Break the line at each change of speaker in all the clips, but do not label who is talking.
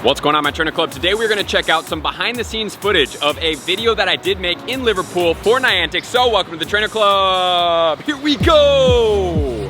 What's going on, my Trainer Club? Today we're going to check out some behind the scenes footage of a video that I did make in Liverpool for Niantic. So welcome to the Trainer Club. Here we go.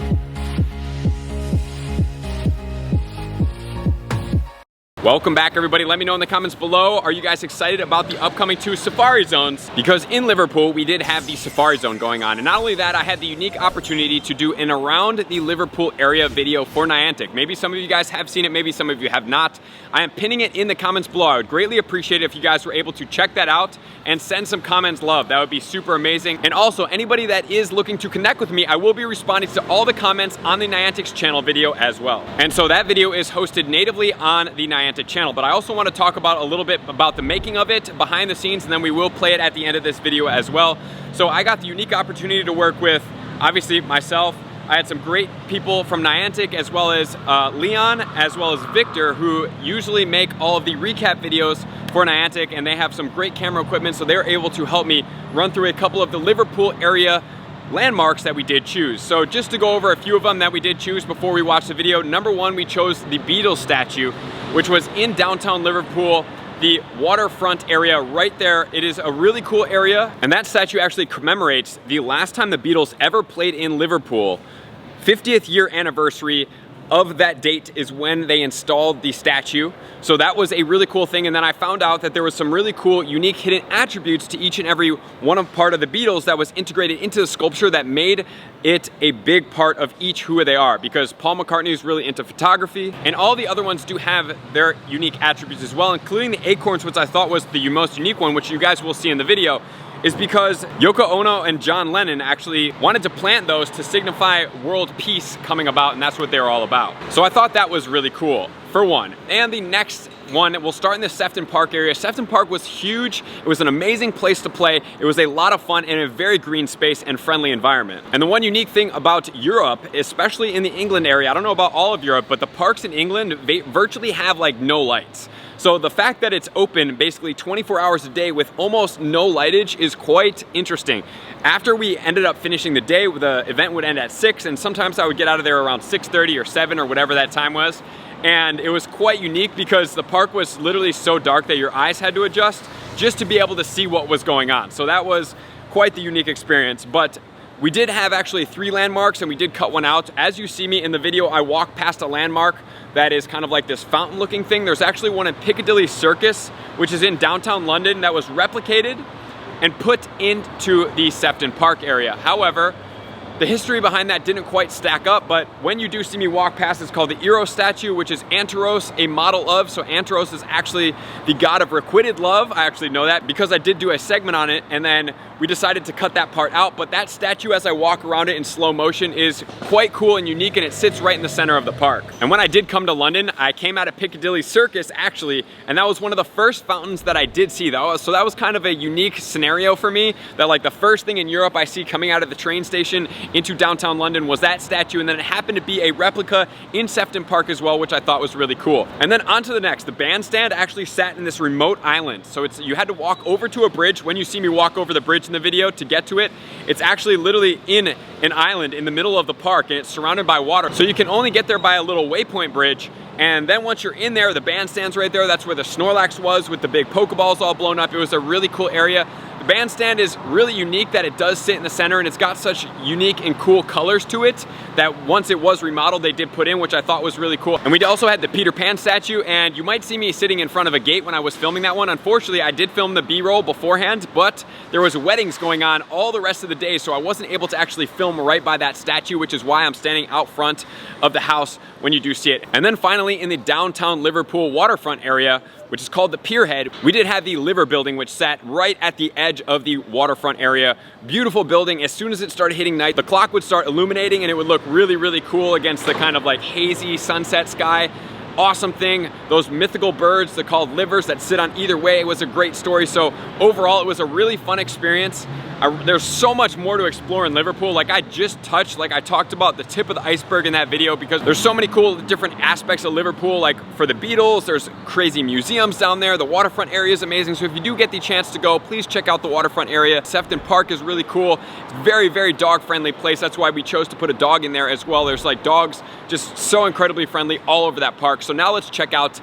Welcome back, everybody. Let me know in the comments below, are you guys excited about the upcoming 2 Safari Zones? Because in Liverpool, we did have the Safari Zone going on. And not only that, I had the unique opportunity to do an around the Liverpool area video for Niantic. Maybe some of you guys have seen it, maybe some of you have not. I am pinning it in the comments below. I would greatly appreciate it if you guys were able to check that out and send some comments love. That would be super amazing. And also, anybody that is looking to connect with me, I will be responding to all the comments on the Niantic's channel video as well. And so that video is hosted natively on the Niantic channel, but I also want to talk about a little bit about the making of it behind the scenes, and then we will play it at the end of this video as well. So I got the unique opportunity to work with, obviously, myself. I had some great people from Niantic, as well as Leon, as well as Victor, who usually make all of the recap videos for Niantic, and they have some great camera equipment, so they're able to help me run through a couple of the Liverpool area landmarks that we did choose. So just to go over a few of them that we did choose before we watch the video. Number 1, we chose the Beatles statue, which was in downtown Liverpool, the waterfront area right there. It is a really cool area, and that statue actually commemorates the last time the Beatles ever played in Liverpool. 50th year anniversary of that date is when they installed the statue. So that was a really cool thing. And then I found out that there was some really cool, unique hidden attributes to each and every one of part of the Beatles that was integrated into the sculpture that made it a big part of each who they are, because Paul McCartney is really into photography, and all the other ones do have their unique attributes as well, including the acorns, which I thought was the most unique one, which you guys will see in the video, is because Yoko Ono and John Lennon actually wanted to plant those to signify world peace coming about, and that's what they were all about. So I thought that was really cool, for one. And the next one, we'll start in the Sefton Park area. Sefton Park was huge. It was an amazing place to play. It was a lot of fun in a very green space and friendly environment. And the one unique thing about Europe, especially in the England area, I don't know about all of Europe, but the parks in England, they virtually have like no lights. So the fact that it's open basically 24 hours a day with almost no lightage is quite interesting. After we ended up finishing the day, the event would end at 6, and sometimes I would get out of there around 6:30 or 7 or whatever that time was. And it was quite unique because the park was literally so dark that your eyes had to adjust just to be able to see what was going on. So that was quite the unique experience. But we did have actually 3 landmarks, and we did cut one out. As you see me in the video, I walked past a landmark that is kind of like this fountain looking thing. There's actually one in Piccadilly Circus, which is in downtown London, that was replicated and put into the Sefton Park area. However, the history behind that didn't quite stack up, but when you do see me walk past, it's called the Eros statue, which is Anteros, a model of. So Anteros is actually the god of requited love. I actually know that because I did do a segment on it, and then we decided to cut that part out. But that statue, as I walk around it in slow motion, is quite cool and unique, and it sits right in the center of the park. And when I did come to London, I came out of Piccadilly Circus actually, and that was one of the first fountains that I did see. So that was kind of a unique scenario for me, that like the first thing in Europe I see coming out of the train station into downtown London was that statue, and then it happened to be a replica in Sefton Park as well, which I thought was really cool. And then on to the next. The bandstand actually sat in this remote island, so you had to walk over to a bridge. When you see me walk over the bridge in the video to get to it, it's actually literally in an island in the middle of the park, and it's surrounded by water, so you can only get there by a little waypoint bridge. And then once you're in there, the bandstand's right there. That's where the Snorlax was with the big Pokeballs all blown up. It was a really cool area. The bandstand is really unique that it does sit in the center, and it's got such unique and cool colors to it that once it was remodeled, they did put in, which I thought was really cool. And we also had the Peter Pan statue, and you might see me sitting in front of a gate when I was filming that one. Unfortunately, I did film the B-roll beforehand, but there was weddings going on all the rest of the day, so I wasn't able to actually film right by that statue, which is why I'm standing out front of the house when you do see it. And then finally, in the downtown Liverpool waterfront area, which is called the Pierhead, we did have the Liver building, which sat right at the edge of the waterfront area. Beautiful building. As soon as it started hitting night, the clock would start illuminating, and it would look really, really cool against the kind of like hazy sunset sky. Awesome thing. Those mythical birds, they're called livers, that sit on either way. It was a great story. So overall, it was a really fun experience. There's so much more to explore in Liverpool. Like I just touched, like I talked about the tip of the iceberg in that video, because there's so many cool different aspects of Liverpool. Like for the Beatles, there's crazy museums down there. The waterfront area is amazing. So if you do get the chance to go, please check out the waterfront area. Sefton Park is really cool. It's a very, very dog friendly place. That's why we chose to put a dog in there as well. There's like dogs just so incredibly friendly all over that park. So now let's check out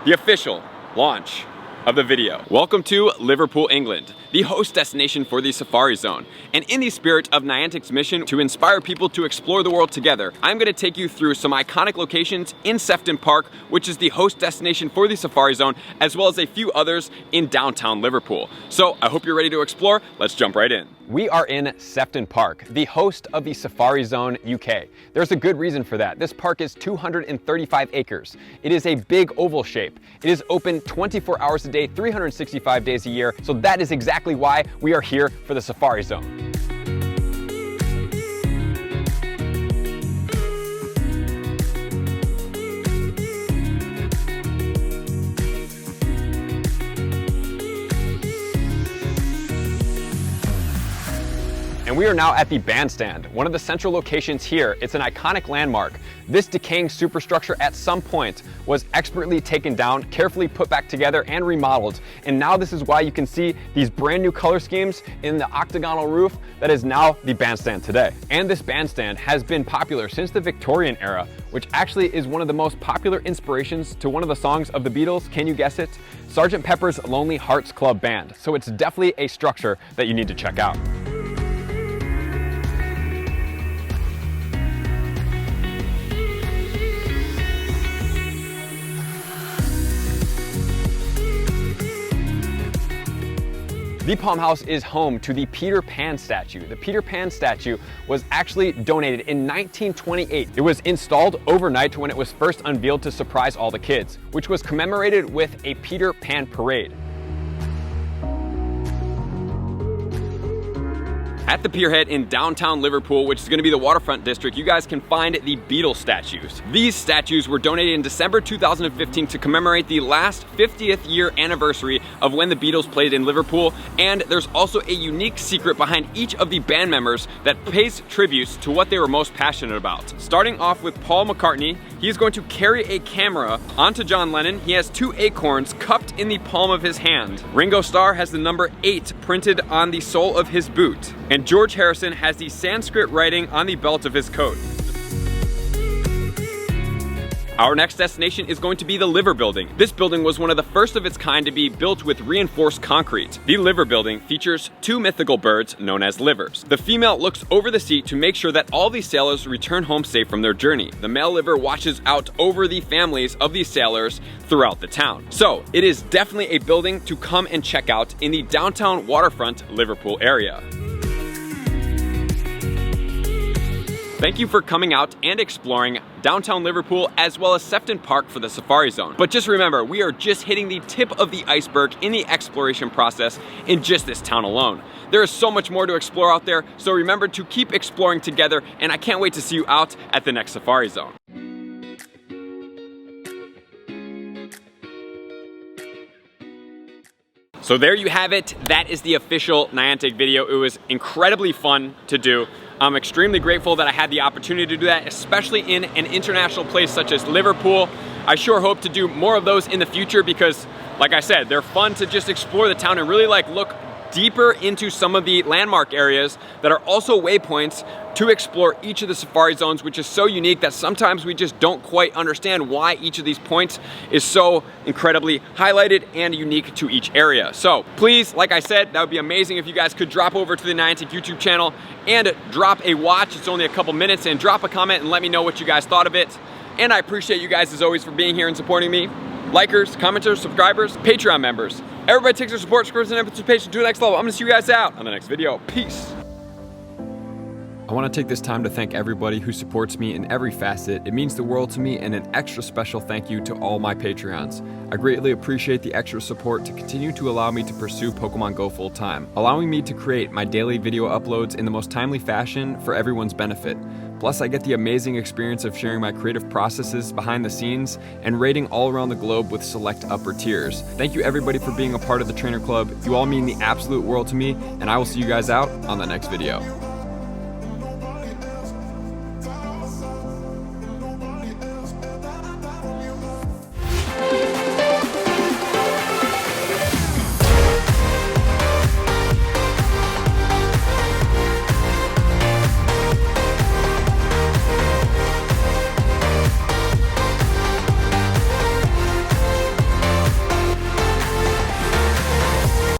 the official launch of the video. Welcome to Liverpool, England, the host destination for the Safari Zone. And in the spirit of NIANTIC's mission to inspire people to explore the world together, I'm gonna take you through some iconic locations in Sefton Park, which is the host destination for the Safari Zone, as well as a few others in downtown Liverpool. So I hope you're ready to explore. Let's jump right in. We are in Sefton Park, the host of the Safari Zone UK. There's a good reason for that. This park is 235 acres. It is a big oval shape. It is open 24 hours a day, 365 days a year. So that is exactly why we are here for the Safari Zone. And we are now at the bandstand, one of the central locations here. It's an iconic landmark. This decaying superstructure at some point was expertly taken down, carefully put back together and remodeled. And now this is why you can see these brand new color schemes in the octagonal roof that is now the bandstand today. And this bandstand has been popular since the Victorian era, which actually is one of the most popular inspirations to one of the songs of the Beatles. Can you guess it? Sgt. Pepper's Lonely Hearts Club Band. So it's definitely a structure that you need to check out. The Palm House is home to the Peter Pan statue. The Peter Pan statue was actually donated in 1928. It was installed overnight when it was first unveiled to surprise all the kids, which was commemorated with a Peter Pan parade. At the Pierhead in downtown Liverpool, which is going to be the waterfront district, you guys can find the Beatles statues. These statues were donated in December 2015 to commemorate the last 50th year anniversary of when the Beatles played in Liverpool, and there's also a unique secret behind each of the band members that pays tributes to what they were most passionate about. Starting off with Paul McCartney, he is going to carry a camera onto John Lennon. He has 2 acorns cupped in the palm of his hand. Ringo Starr has the number 8 printed on the sole of his boot. And George Harrison has the Sanskrit writing on the belt of his coat. Our next destination is going to be the Liver Building. This building was one of the first of its kind to be built with reinforced concrete. The Liver Building features 2 mythical birds known as livers. The female looks over the seat to make sure that all these sailors return home safe from their journey. The male liver watches out over the families of these sailors throughout the town. So it is definitely a building to come and check out in the downtown waterfront Liverpool area. Thank you for coming out and exploring downtown Liverpool as well as Sefton Park for the Safari Zone. But just remember, we are just hitting the tip of the iceberg in the exploration process in just this town alone. There is so much more to explore out there, so remember to keep exploring together, and I can't wait to see you out at the next Safari Zone. So there you have it. That is the official NIANTIC video. It was incredibly fun to do. I'm extremely grateful that I had the opportunity to do that, especially in an international place such as Liverpool. I sure hope to do more of those in the future because, like I said, they're fun to just explore the town and really look deeper into some of the landmark areas that are also waypoints to explore each of the Safari Zones, which is so unique that sometimes we just don't quite understand why each of these points is so incredibly highlighted and unique to each area. So please, like I said, that would be amazing if you guys could drop over to the NIANTIC YouTube channel and drop a watch. It's only a couple minutes, and drop a comment and let me know what you guys thought of it. And I appreciate you guys as always for being here and supporting me. Likers, commenters, subscribers, Patreon members. Everybody takes their support, scores, and participation to the next level. I'm gonna see you guys out on the next video. Peace. I want to take this time to thank everybody who supports me in every facet. It means the world to me, and an extra special thank you to all my Patreons. I greatly appreciate the extra support to continue to allow me to pursue Pokemon Go full time, allowing me to create my daily video uploads in the most timely fashion for everyone's benefit. Plus, I get the amazing experience of sharing my creative processes behind the scenes and raiding all around the globe with select upper tiers. Thank you everybody for being a part of the Trainer Club. You all mean the absolute world to me, and I will see you guys out on the next video.